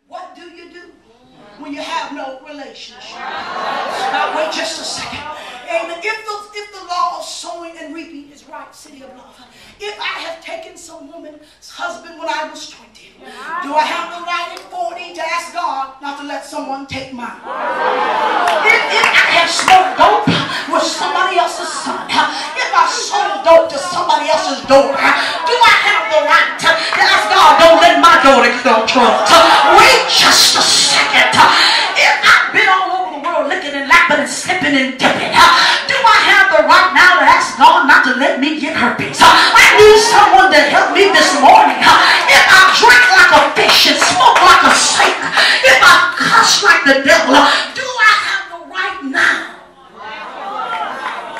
What do you do when you have no relationship? Now wait just a second. Amen. If the law of sowing and reaping is right, city of love, if I have taken some woman's husband when I was 20, do I have the right at 40 to ask God not to let someone take mine? If I have smoked dope with somebody else's son, if I sold dope to somebody else's daughter, do I have the right to ask God, don't let my daughter get on drugs? Wait just a second. If I've been all over the world licking and lapping and slipping and dipping, do I have the right now to ask God not to let me get herpes? I need someone to help me this morning. If I drink like a fish and smoke like a snake, if I cuss like the devil, do I have the right now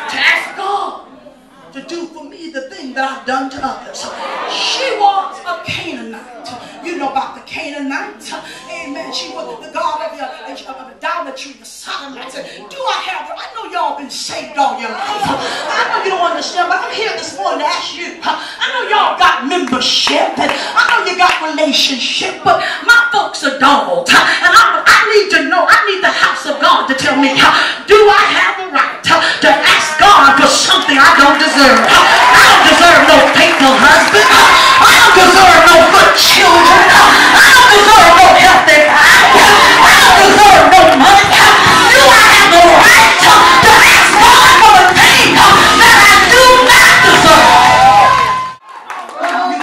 to ask God to do for me the thing that I've done to others? She was a Canaanite. You know about the Canaanites. Amen. She was the god of idolatry, the Sodomites. Do I have her? I know y'all been saved all your life. I know you don't understand, but I'm here this morning to ask you. I know y'all got membership, and I know you got relationship, but my folks are dogs. And I need to know, I need the house of God to tell me, do I have the right to ask God for something I don't deserve? I don't deserve no faithful husband. I don't deserve no good children. I don't deserve no healthy body. I don't deserve no money. Do I have the right to ask God for the thing that I do not deserve?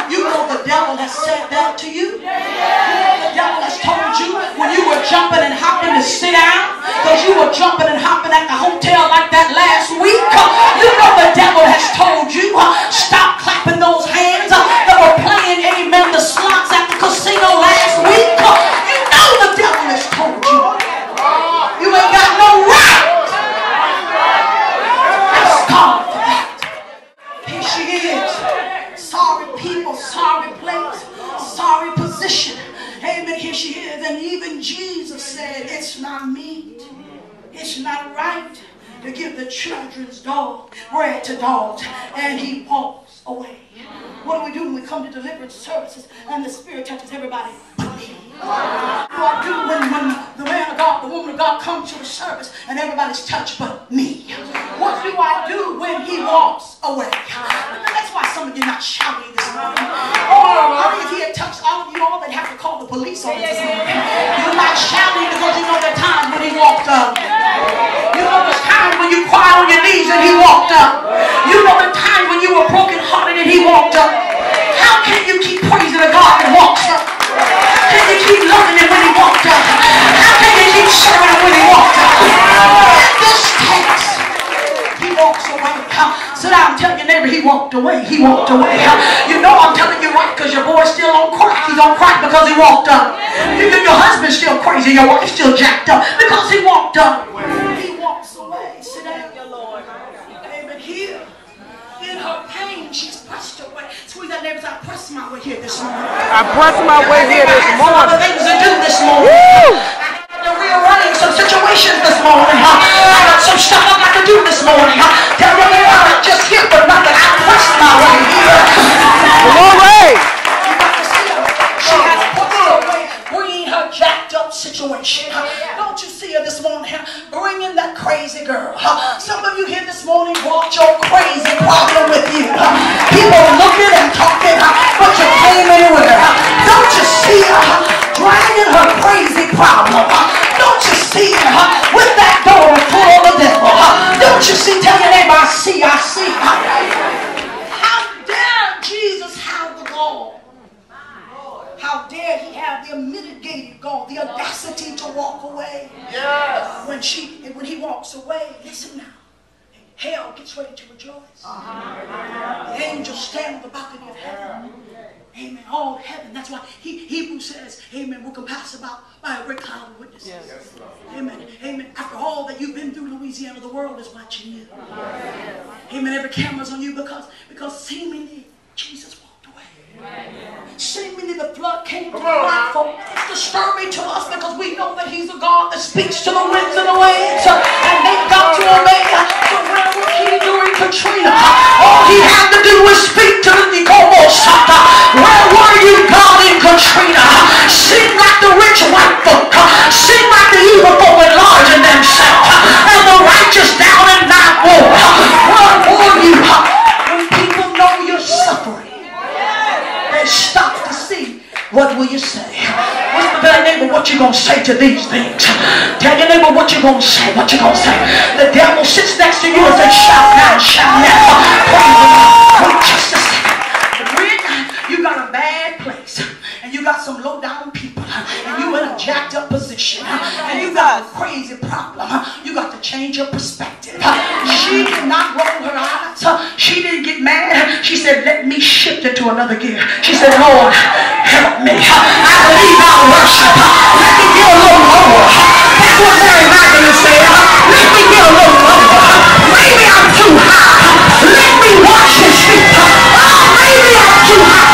You know the devil has said that to you. The devil has told you when you were jumping and hopping to sit down, because you were jumping and hopping at the hotel like that last week. You know the devil has told you, stop clapping those hands that were playing, amen, the slots at the casino last week. You know the devil has told you. You ain't got no right. Ask God for that. Here she is. Sorry people, sorry place, sorry position. Amen. Here she is. And even Jesus said, it's not meet. It's not right to give the children's dog bread to dogs. And he walks away. What do we do when we come to deliverance services and the Spirit touches everybody? What do I do when the man of God, the woman of God comes to the service and everybody's touched but me? What do I do when he walks away? That's why some of you are not shouting this morning. If he had touched all of you all, they'd have to call the police on this morning. You're not shouting because you know there are times when he walked up. You know there's times when you cried on your knees and he walked up. You know the times when you were brokenhearted and he walked up. How can you keep praising a God that walks up? Can you keep loving him when he walked up? How can you keep serving him when he walked up? In this text, he walks away. Sit down and tell your neighbor he walked away. He walked away. You know I'm telling you right because your boy's still on crack. He's on crack because he walked up. You think your husband's still crazy. Your wife's still jacked up because he walked up. He walks away. Sit down, your Lord. Amen. Here, in her pain, she's pressed away. Squeeze that neighbor's, I pressed my way here this morning. I pressed my way here this morning. Other things to do this morning. I had to rearrange some situations this morning. I got some stuff I got to do this morning. Tell me I'm not just here for nothing. I pressed my way here. Glory! You got to see her. She has pressed her way, bringing her jacked up situation. Don't you see her this morning? Bringing that crazy girl. Some of you here this morning brought your crazy problem with you. People looking and talking, but you came anywhere. Don't you see her dragging her crazy problem? Don't you see her with that door full of the devil? Don't you see? Tell your neighbor, I see, I see. How dare Jesus have the gall? How dare he have the unmitigated gall, the audacity to walk away? Yes. When he walks away, listen now. Hell gets ready to rejoice. The angels stand on the balcony of heaven. Amen. All heaven. That's why Hebrews says, amen, we're compassed about by a great cloud of witnesses. Yes. Amen. Amen. After all that you've been through, Louisiana, the world is watching you. Amen. Every camera's on you because seemingly Jesus walked away. Seemingly the flood came to the platform. It's disturbing to us because we know that he's a God that speaks to the winds and the waves. And they've got to obey. So where was he during Katrina? All he had to do was speak to the Nicomo Sata. Where what will you say? Whisper to your neighbor what you going to say to these things. Tell your neighbor what you going to say. What you going to say. The devil sits next to you and says, shout now, shout now. Wait just a second. But when you got a bad place and you got some low down people and you in a jacked up position and you got a crazy problem, you got to change your perspective. She did not roll her eyes. She didn't get mad. She said, let me shift it to another gear. She said, Lord, help me. I believe I'll worship. Let me get a little lower. That's what Mary Magdalene said. Let me get a little lower. Maybe I'm too high. Let me wash his feet. Oh, maybe I'm too high.